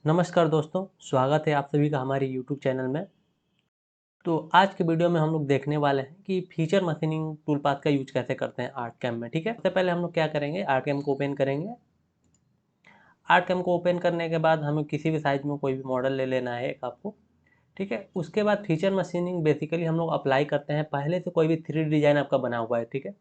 नमस्कार दोस्तों, स्वागत है आप सभी का हमारे यूट्यूब चैनल में। तो आज के वीडियो में हम लोग देखने वाले हैं कि फीचर मशीनिंग टूलपाथ का यूज कैसे करते हैं आर्टकैम में। ठीक है, सबसे पहले हम लोग क्या करेंगे, आर्टकैम को ओपन करेंगे। आर्टकैम को ओपन करने के बाद हमें किसी भी साइज में कोई भी मॉडल ले लेना है एक आपको। ठीक है, उसके बाद फीचर मशीनिंग बेसिकली हम लोग अप्लाई करते हैं। पहले से कोई भी 3D डिज़ाइन आपका बना हुआ है, ठीक है,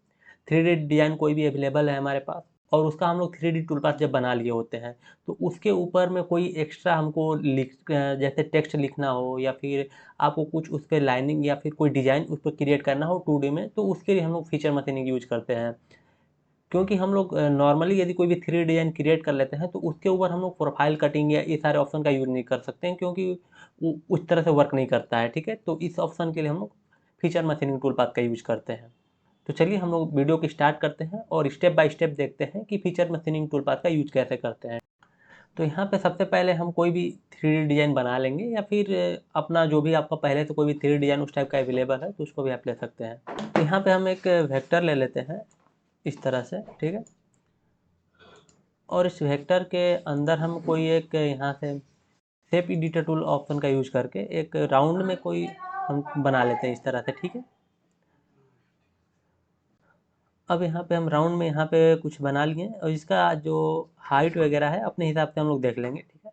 3D डिज़ाइन कोई भी अवेलेबल है हमारे पास, और उसका हम लोग 3D टूल पाथ जब बना लिए होते हैं तो उसके ऊपर में कोई एक्स्ट्रा हमको जैसे टेक्स्ट लिखना हो या फिर आपको कुछ उस पर लाइनिंग या फिर कोई डिज़ाइन उस पर क्रिएट करना हो 2D में, तो उसके लिए हम लोग फीचर मशीनिंग यूज करते हैं। क्योंकि हम लोग नॉर्मली यदि कोई भी 3D डिज़ाइन क्रिएट कर लेते हैं तो उसके ऊपर हम लोग प्रोफाइल कटिंग या ये सारे ऑप्शन का यूज़ नहीं कर सकते हैं, क्योंकि वो उस तरह से वर्क नहीं करता है। ठीक है, तो इस ऑप्शन के लिए हम लोग फीचर मशीनिंग टूल पाथ का यूज करते हैं। तो चलिए हम लोग वीडियो को स्टार्ट करते हैं और स्टेप बाय स्टेप देखते हैं कि फीचर मशीनिंग टूल पाथ का यूज कैसे करते हैं। तो यहाँ पे सबसे पहले हम कोई भी 3D डिज़ाइन बना लेंगे या फिर अपना जो भी आपका पहले से कोई भी 3D डिज़ाइन उस टाइप का अवेलेबल है तो उसको भी आप ले सकते हैं। तो यहाँ पे हम एक वेक्टर ले लेते हैं इस तरह से, ठीक है, और इस वेक्टर के अंदर हम कोई एक यहाँ से शेप एडिटर टूल ऑप्शन का यूज करके एक राउंड में कोई हम बना लेते हैं इस तरह से। ठीक है, अब यहाँ पे हम राउंड में यहाँ पे कुछ बना लिए और इसका जो हाइट वगैरह है अपने हिसाब से हम लोग देख लेंगे। ठीक है,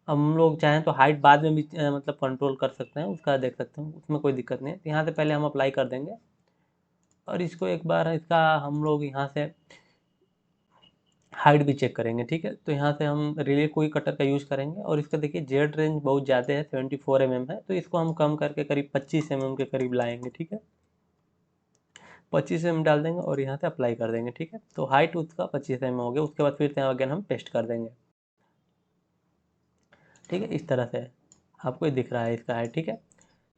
अब हम लोग चाहें तो हाइट बाद में भी मतलब कंट्रोल कर सकते हैं, उसका देख सकते हैं, उसमें कोई दिक्कत नहीं है। तो यहाँ से पहले हम अप्लाई कर देंगे और इसको एक बार इसका हम लोग यहाँ से हाइट भी चेक करेंगे। ठीक है, तो यहाँ से हम रिलीफ कोई कटर का यूज़ करेंगे और इसका देखिए जेड रेंज बहुत ज़्यादा है, 74 mm है, तो इसको हम कम करके करीब 25 mm के करीब लाएंगे। ठीक है, 25 mm डाल देंगे और यहाँ से अप्लाई कर देंगे। ठीक है, तो हाइट उसका 25 mm हो गया। उसके बाद फिर से अगेन हम पेस्ट कर देंगे। ठीक है, इस तरह से आपको ये दिख रहा है इसका हाइट। ठीक है,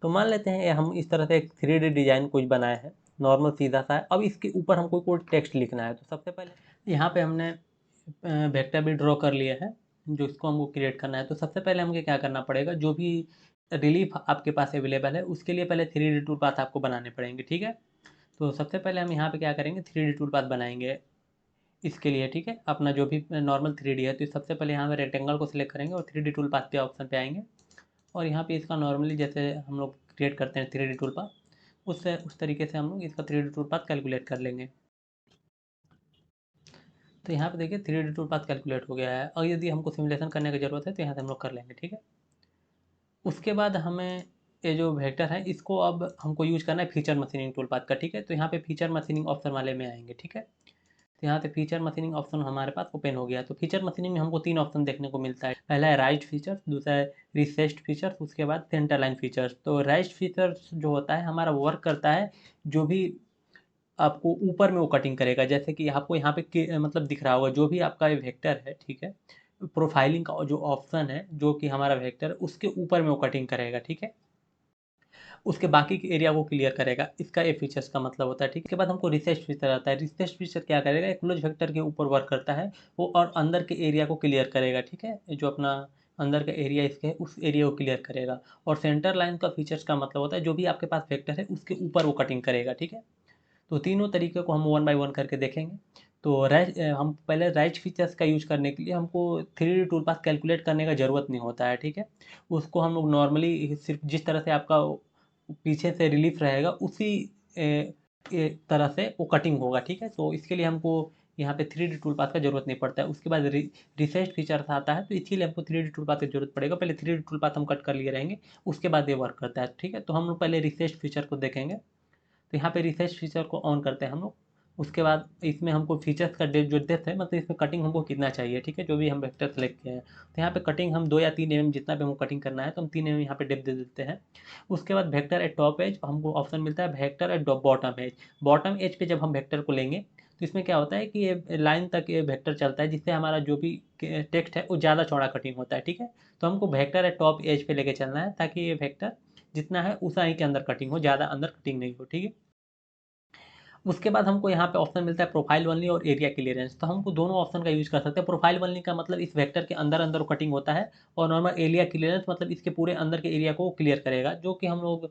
तो मान लेते हैं हम इस तरह से एक 3D डिज़ाइन कुछ बनाए हैं, नॉर्मल सीधा सा है। अब इसके ऊपर हमको कोई टेक्स्ट लिखना है, तो सबसे पहले यहाँ पे हमने वेक्टर भी ड्रॉ कर लिया है जो इसको हमको क्रिएट करना है। तो सबसे पहले हमको क्या करना पड़ेगा, जो भी रिलीफ आपके पास अवेलेबल है उसके लिए पहले 3D टूल पाथ आपको बनाने पड़ेंगे। ठीक है, तो सबसे पहले हम यहाँ पे क्या करेंगे, 3D टूल पाथ बनाएंगे इसके लिए। ठीक है, अपना जो भी नॉर्मल 3D है, तो सबसे पहले यहाँ पे रेक्टेंगल को सिलेक्ट करेंगे और 3D टूल पाथ पे ऑप्शन पे आएंगे और यहाँ पे इसका नॉर्मली जैसे हम लोग क्रिएट करते हैं 3D टूल पाथ, उससे उस तरीके से हम लोग इसका 3D टूल पाथ कैलकुलेट कर लेंगे। तो यहाँ पे देखिए 3D टूल पाथ कैलकुलेट हो गया है और यदि हमको सिमुलेशन करने की ज़रूरत है तो यहाँ से हम लोग कर लेंगे। ठीक है, उसके बाद हमें ये जो वेक्टर है इसको अब हमको यूज करना है फीचर मशीनिंग टूल पाथ का। ठीक है, तो यहाँ पे फीचर मशीनिंग ऑप्शन वाले में आएंगे। ठीक है, तो यहाँ से फीचर मशीनिंग ऑप्शन हमारे पास ओपन हो गया। तो फीचर मशीनिंग में हमको 3 ऑप्शन देखने को मिलता है। पहला है राइट फीचर्स, दूसरा है रिसेस्ड फीचर्स, उसके बाद सेंटर लाइन फीचर्स। तो राइट फीचर्स जो होता है हमारा वर्क करता है जो भी आपको ऊपर में वो कटिंग करेगा, जैसे कि आपको यहाँ पे मतलब दिख रहा होगा जो भी आपका वेक्टर है। ठीक है, प्रोफाइलिंग का जो ऑप्शन है जो कि हमारा वेक्टर है उसके ऊपर में वो कटिंग करेगा। ठीक है, उसके बाकी के एरिया को क्लियर करेगा, इसका ये फीचर्स का मतलब होता है। ठीक है, इसके बाद हमको रिसेस्ट फीचर आता है। रिसेस्ट फीचर क्या करेगा, एक क्लोज वेक्टर के ऊपर वर्क करता है वो और अंदर के एरिया को क्लियर करेगा। ठीक है, जो अपना अंदर का एरिया इसके है उस एरिया को क्लियर करेगा। और सेंटर लाइन का फीचर्स का मतलब होता है जो भी आपके पास वेक्टर है उसके ऊपर वो कटिंग करेगा। ठीक है, तो तीनों तरीके को हम वन बाय वन करके देखेंगे। तो हम पहले राइट फीचर्स का यूज करने के लिए हमको 3D टूल पाथ कैलकुलेट करने का ज़रूरत नहीं होता है। ठीक है, उसको हम लोग नॉर्मली सिर्फ जिस तरह से आपका पीछे से रिलीफ रहेगा उसी तरह से वो कटिंग होगा। ठीक है, तो इसके लिए हमको यहाँ पे 3D टूल पाथ का जरूरत नहीं पड़ता है। उसके बाद रिसेस्ट फीचर आता है, तो इसीलिए हमको 3D टूल पाथ की जरूरत पड़ेगा। पहले 3D टूल पाथ हम कट कर लिए रहेंगे, उसके बाद ये वर्क करता है। ठीक है, तो हम लोग पहले रिसेस्ट फीचर को देखेंगे। तो यहाँ पे रिसेस्ट फीचर को ऑन करते हैं हम लोग। उसके बाद इसमें हमको फीचर्स का जो डेप्थ है, मतलब इसमें कटिंग हमको कितना चाहिए। ठीक है, जो भी हम वेक्टर सेलेक्ट किए हैं, तो यहाँ पे कटिंग हम 2 या 3 जितना भी हमको कटिंग करना है तो हम 3 यहाँ पे डेप्थ दे देते हैं। उसके बाद वेक्टर एट टॉप एज हमको ऑप्शन मिलता है vector at bottom edge. Bottom edge पे जब हम वेक्टर को लेंगे तो इसमें क्या होता है कि ये लाइन तक ये वेक्टर चलता है, जिससे हमारा जो भी टेक्स्ट है वो ज़्यादा चौड़ा कटिंग होता है। ठीक है, तो हमको वेक्टर एट टॉप एज पे लेके चलना है ताकि ये वेक्टर जितना है उतना ही के अंदर कटिंग हो, ज़्यादा अंदर कटिंग नहीं हो। ठीक है, उसके बाद हमको यहाँ पे ऑप्शन मिलता है प्रोफाइल ओनली और एरिया क्लियरेंस। तो हमको दोनों ऑप्शन का यूज कर सकते हैं। प्रोफाइल ओनली का मतलब इस वेक्टर के अंदर अंदर कटिंग होता है, और नॉर्मल एरिया क्लियरेंस मतलब इसके पूरे अंदर के एरिया को क्लियर करेगा, जो कि हम लोग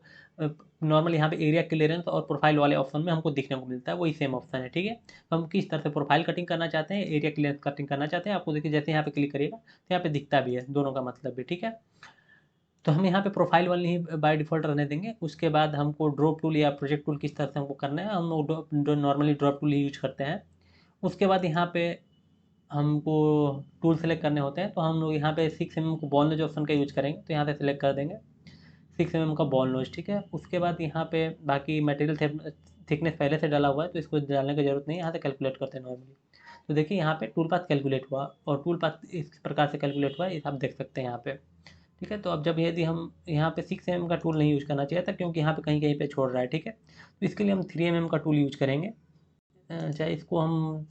नॉर्मल यहाँ पे एरिया क्लियरेंस और प्रोफाइल वाले ऑप्शन में हमको दिखने को मिलता है, वही सेम ऑप्शन है। ठीक है, तो हम किस तरह से प्रोफाइल कटिंग करना चाहते हैं, एरिया क्लियरेंस कटिंग करना चाहते हैं, आपको देखिए जैसे यहाँ पे क्लिक करिएगा तो यहाँ पे दिखता भी है दोनों का मतलब भी। ठीक है, तो हम यहाँ पे प्रोफाइल वाली ही बाय डिफ़ॉल्ट रहने देंगे। उसके बाद हमको ड्रॉप टूल या प्रोजेक्ट टूल किस तरह से हमको करना है, हम लोग नॉर्मली ड्रॉप टूल ही यूज करते हैं। उसके बाद यहाँ पे हमको टूल सेलेक्ट करने होते हैं, तो हम लोग यहाँ पे 6 mm को बॉल नोज ऑप्शन का यूज करेंगे, तो यहाँ से सेलेक्ट कर देंगे 6 mm का बॉल नोज। ठीक है, उसके बाद यहाँ पे बाकी मटेरियल थिकनेस पहले से डाला हुआ है, तो इसको डालने की जरूरत नहीं है, यहाँ से कैलकुलेट करते हैं नॉर्मली। तो देखिए यहाँ पे टूल पाथ कैलकुलेट हुआ, और टूल पाथ इस प्रकार से कैलकुलेट हुआ, ये आप देख सकते हैं यहाँ पे। ठीक है, तो अब जब यदि हम यहाँ पे 6 mm का टूल नहीं यूज करना चाहिए था, क्योंकि यहाँ पे कहीं कहीं पे छोड़ रहा है। ठीक है, तो इसके लिए हम 3 mm का टूल यूज करेंगे। चाहे इसको हम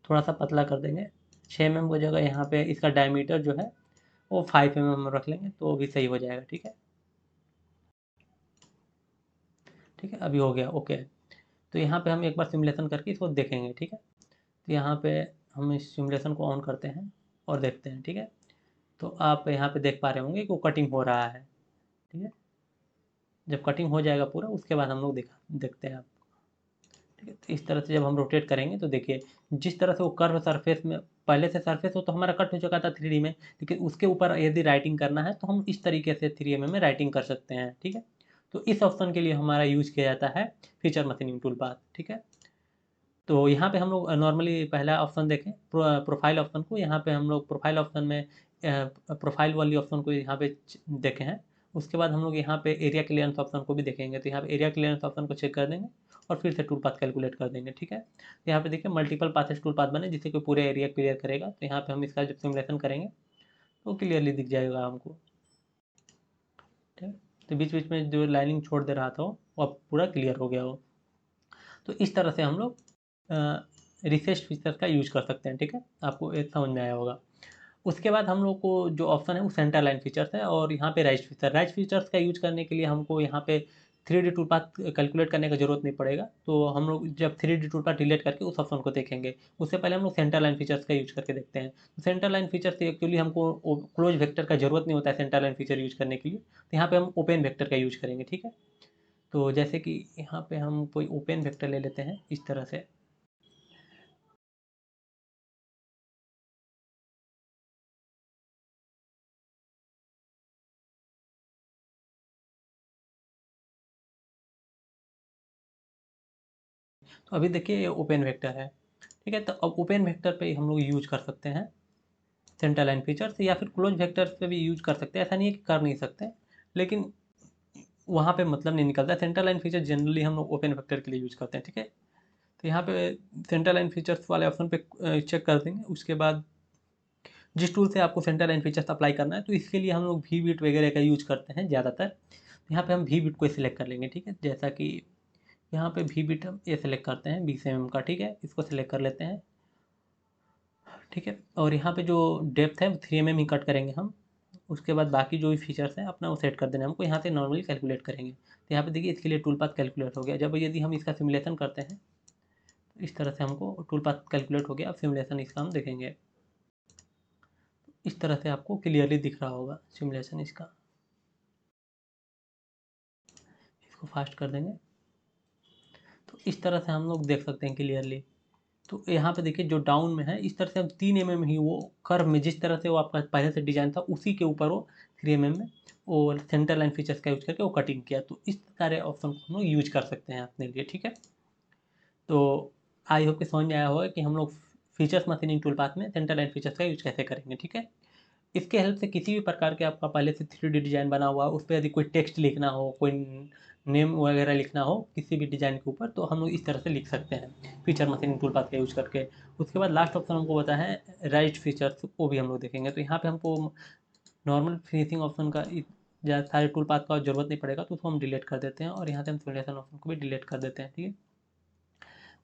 थोड़ा सा पतला कर देंगे, 6 mm की जगह यहाँ पे इसका डायमीटर जो है वो 5 mm रख लेंगे, तो भी सही हो जाएगा। ठीक है, ठीक है, अभी हो गया ओके। तो यहाँ पे हम एक बार सिमुलेशन करके इसको देखेंगे। ठीक है, तो यहाँ पे हम इस सिमुलेशन को ऑन करते हैं और देखते हैं। ठीक है, तो आप यहाँ पे देख पा रहे होंगे कि वो कटिंग हो रहा है। ठीक है, जब कटिंग हो जाएगा पूरा, उसके बाद हम लोग देखते हैं आप। ठीक है, तो इस तरह से जब हम रोटेट करेंगे तो देखिए जिस तरह से वो कर्व सरफेस में, पहले से सरफेस हो तो हमारा कट हो चुका था 3D में, लेकिन उसके ऊपर यदि राइटिंग करना है तो हम इस तरीके से 3 mm में राइटिंग कर सकते हैं। ठीक है, तो इस ऑप्शन के लिए हमारा यूज किया जाता है फीचर मशीनिंग टूल पाथ। ठीक है, तो यहाँ पे हम लोग नॉर्मली पहला ऑप्शन देखें, प्रोफाइल ऑप्शन को। यहाँ पे हम लोग प्रोफाइल ऑप्शन में प्रोफाइल वाली ऑप्शन को यहाँ पे देखे हैं। उसके बाद हम लोग यहाँ पे एरिया क्लियरेंस ऑप्शन को भी देखेंगे, तो यहाँ पे एरिया क्लियरेंस ऑप्शन को चेक कर देंगे और फिर से टूल पाथ कैलकुलेट कर देंगे। ठीक है, तो यहाँ पे देखिए मल्टीपल पाथेस टूल पाथ बने जिससे कोई पूरे एरिया क्लियर करेगा, तो यहाँ पे हम इसका जब सिमुलेशन करेंगे तो क्लियरली दिख जाएगा हमको। ठीक है, तो बीच बीच में जो लाइनिंग छोड़ दे रहा था वो अब पूरा क्लियर हो गया हो। तो इस तरह से हम लोग रिसेस्ट फीचर का यूज कर सकते हैं। ठीक है, आपको एक समझ में आया होगा। उसके बाद हम लोग को जो ऑप्शन है वो सेंटर लाइन फीचर्स है, और यहाँ पे राइट फीचर्स का यूज करने के लिए हमको यहाँ पे 3D टूल पाथ कैलकुलेट करने का जरूरत नहीं पड़ेगा। तो हम लोग जब 3D टूल पाथ डिलीट करके उस ऑप्शन को देखेंगे, उससे पहले हम लोग सेंटर लाइन फीचर्स का यूज करके देखते हैं। तो सेंटर लाइन फीचर से एक्चुअली हमको क्लोज वेक्टर का जरूरत नहीं होता है सेंटर लाइन फीचर यूज करने के लिए, तो यहाँ पे हम ओपन वेक्टर का यूज करेंगे। ठीक है, तो जैसे कि यहाँ पे हम कोई ओपन वेक्टर ले लेते हैं इस तरह से। तो अभी देखिए ये ओपन वेक्टर है। ठीक है, तो अब ओपन वेक्टर पे हम लोग यूज कर सकते हैं सेंटर लाइन फीचर्स, या फिर क्लोज वेक्टर्स पे भी यूज कर सकते हैं। ऐसा नहीं है कि कर नहीं सकते, लेकिन वहाँ पे मतलब नहीं निकलता। सेंटर लाइन फीचर जनरली हम लोग ओपन वेक्टर के लिए यूज करते हैं। ठीक है, तो यहाँ पे सेंटर लाइन फीचर्स वाले ऑप्शन पे चेक कर देंगे। उसके बाद जिस टूल से आपको सेंटर लाइन फीचर्स अप्लाई करना है, तो इसके लिए हम लोग वी बिट वगैरह का यूज करते हैं ज़्यादातर। तो यहाँ पे हम वी बिट को सिलेक्ट कर लेंगे। ठीक है, जैसा कि यहाँ पे वी बिट हम ये सिलेक्ट करते हैं 20 mm का। ठीक है, इसको सिलेक्ट कर लेते हैं। ठीक है, और यहाँ पे जो डेप्थ है वो 3 mm ही कट करेंगे हम। उसके बाद बाकी जो भी फीचर्स हैं अपना वो सेट कर देना हमको, यहाँ से नॉर्मली कैलकुलेट करेंगे। तो यहाँ पे देखिए इसके लिए टूल पाथ कैलकुलेट हो गया। जब यदि हम इसका सिमुलेशन करते हैं तो इस तरह से हमको टूल पाथ कैलकुलेट हो गया। अब सिमुलेशन इसका हम देखेंगे, इस तरह से आपको क्लियरली दिख रहा होगा सिमुलेशन इसका। इसको फास्ट कर देंगे, तो इस तरह से हम लोग देख सकते हैं क्लियरली। तो यहाँ पे देखिए जो डाउन में है, इस तरह से हम 3 mm ही वो कर्व में जिस तरह से वो आपका पहले से डिजाइन था उसी के ऊपर वो 3 mm में वो सेंटर लाइन फीचर्स का यूज करके वो कटिंग किया। तो इस सारे ऑप्शन को हम लोग यूज कर सकते हैं अपने लिए। ठीक है, तो आई होप कि समझ में आया होगा कि हम लोग फीचर्स मशीनिंग टूल पाथ में सेंटर लाइन फीचर्स का यूज कैसे करेंगे। ठीक है, इसके हेल्प से किसी भी प्रकार के आपका पहले से 3D डिज़ाइन बना हुआ उस पर यदि कोई टेक्स्ट लिखना हो, कोई नेम वगैरह लिखना हो किसी भी डिज़ाइन के ऊपर, तो हम लोग इस तरह से लिख सकते हैं फीचर मशीनिंग टूल पाथ का यूज़ करके। उसके बाद लास्ट ऑप्शन हमको बता है राइट फीचर्स, वो भी हम लोग देखेंगे। तो यहाँ पे हमको नॉर्मल फिनिशिंग ऑप्शन का ज़्यादा सारे टूल पाथ का जरूरत नहीं पड़ेगा, तो उसको हम डिलीट कर देते हैं, और यहाँ से हम सिमुलेशन ऑप्शन को भी डिलीट कर देते हैं। ठीक है,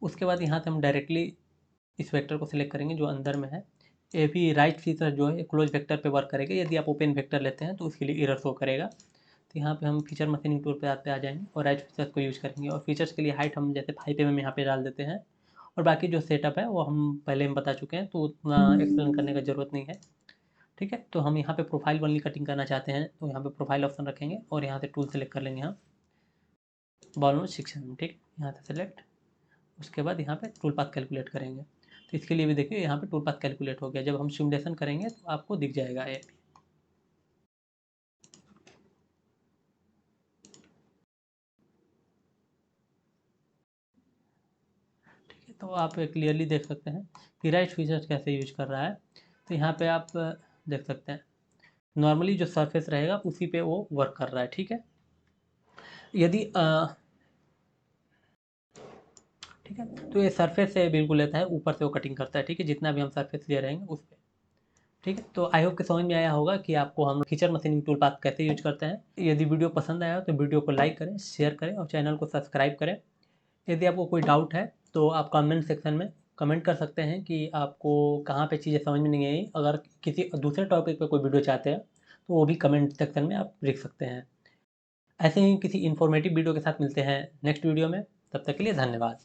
उसके बाद यहाँ से हम डायरेक्टली इस वेक्टर को सिलेक्ट करेंगे जो अंदर में है। ये भी राइट फीचर जो है क्लोज वेक्टर पे वर्क करेगा। यदि आप ओपन वेक्टर लेते हैं तो उसके लिए एरर शो करेगा। तो यहाँ पे हम फीचर मशीनिंग टूल पे आ जाएंगे और एज फीचर्स को यूज़ करेंगे। और फीचर्स के लिए हाइट हम जैसे 5 mm यहाँ पे डाल देते हैं। और बाकी जो सेटअप है वो हम पहले हम बता चुके हैं, तो उतना एक्सप्लेन करने का ज़रूरत नहीं है। ठीक है, तो हम यहाँ पे प्रोफाइल वाली कटिंग करना चाहते हैं, तो यहाँ पे प्रोफाइल ऑप्शन रखेंगे और यहाँ से टूल सेलेक्ट कर लेंगे हम बॉल में 6 mm। ठीक, यहाँ से सेलेक्ट, उसके बाद यहाँ पे टूल पाथ कैलकुलेट करेंगे। तो इसके लिए भी देखिए यहाँ पे टूल पाथ कैलकुलेट हो गया। जब हम सिमुलेशन करेंगे तो आपको दिख जाएगा ये। ठीक है, तो आप क्लियरली देख सकते हैं कि राइट फीचर्स कैसे यूज कर रहा है। तो यहाँ पे आप देख सकते हैं नॉर्मली जो सरफेस रहेगा उसी पे वो वर्क कर रहा है। ठीक है, यदि ठीक है, तो ये सरफेस से बिल्कुल लेता है, ऊपर से वो कटिंग करता है। ठीक है, जितना भी हम सरफेस ले रहेंगे उस पर। ठीक है, तो आई होप कि समझ में आया होगा कि आपको हम फीचर मशीनिंग टूल पाथ कैसे यूज करते हैं। यदि वीडियो पसंद आया तो वीडियो को लाइक करें, शेयर करें और चैनल को सब्सक्राइब करें। यदि आपको कोई डाउट है तो आप कमेंट सेक्शन में कमेंट कर सकते हैं कि आपको कहाँ पे चीज़ें समझ में नहीं आई। अगर किसी दूसरे टॉपिक पे कोई वीडियो चाहते हैं तो वो भी कमेंट सेक्शन में आप लिख सकते हैं। ऐसे ही किसी इन्फॉर्मेटिव वीडियो के साथ मिलते हैं नेक्स्ट वीडियो में। तब तक के लिए धन्यवाद।